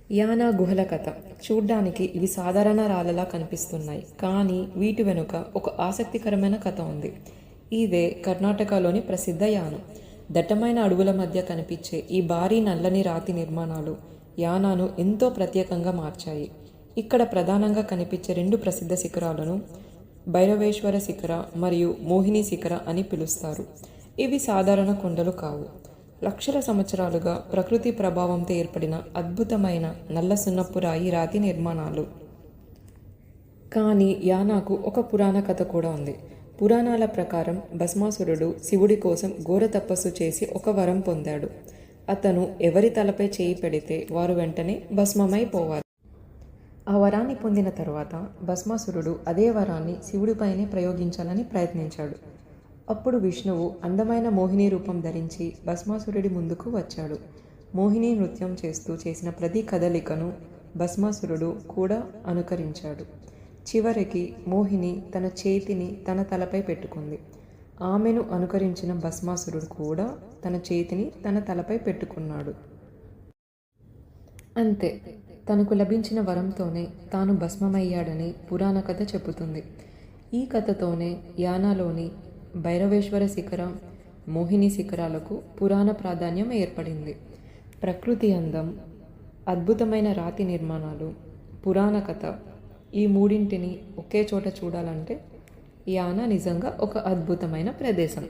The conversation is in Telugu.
యానా గుహల కథ. చూడ్డానికి ఇవి సాధారణ రాళ్ళలా కనిపిస్తున్నాయి, కానీ వీటి వెనుక ఒక ఆసక్తికరమైన కథ ఉంది. ఇదే కర్ణాటకలోని ప్రసిద్ధ యానం. దట్టమైన అడవుల మధ్య కనిపించే ఈ భారీ నల్లని రాతి నిర్మాణాలు యానాను ఎంతో ప్రత్యేకంగా మార్చాయి. ఇక్కడ ప్రధానంగా కనిపించే రెండు ప్రసిద్ధ శిఖరాలను భైరవేశ్వర శిఖర మరియు మోహిని శిఖర అని పిలుస్తారు. ఇవి సాధారణ కొండలు కావు. లక్షల సంవత్సరాలుగా ప్రకృతి ప్రభావంతో ఏర్పడిన అద్భుతమైన నల్ల సున్నపు రాతి నిర్మాణాలు. కానీ యానాకు ఒక పురాణ కథ కూడా ఉంది. పురాణాల ప్రకారం భస్మాసురుడు శివుడి కోసం ఘోర తపస్సు చేసి ఒక వరం పొందాడు. అతను ఎవరి తలపై చేయి పెడితే వారు వెంటనే భస్మమైపోవాలి. ఆ వరాన్ని పొందిన తరువాత భస్మాసురుడు అదే వరాన్ని శివుడిపైనే ప్రయోగించాలని ప్రయత్నించాడు. అప్పుడు విష్ణువు అందమైన మోహిని రూపం ధరించి భస్మాసురుడి ముందుకు వచ్చాడు. మోహిని నృత్యం చేస్తూ చేసిన ప్రతి కదలికను భస్మాసురుడు కూడా అనుకరించాడు. చివరికి మోహిని తన చేతిని తన తలపై పెట్టుకుంది. ఆమెను అనుకరించిన భస్మాసురుడు కూడా తన చేతిని తన తలపై పెట్టుకున్నాడు. అంతే, తనకు లభించిన వరంతోనే తాను భస్మమయ్యాడని పురాణ కథ చెబుతుంది. ఈ కథతోనే యానాలోని భైరవేశ్వర శిఖర, మోహిని శిఖరాలకు పురాణ ప్రాధాన్యం ఏర్పడింది. ప్రకృతి అందం, అద్భుతమైన రాతి నిర్మాణాలు, పురాణ కథ, ఈ మూడింటిని ఒకే చోట చూడాలంటే యానా నిజంగా ఒక అద్భుతమైన ప్రదేశం.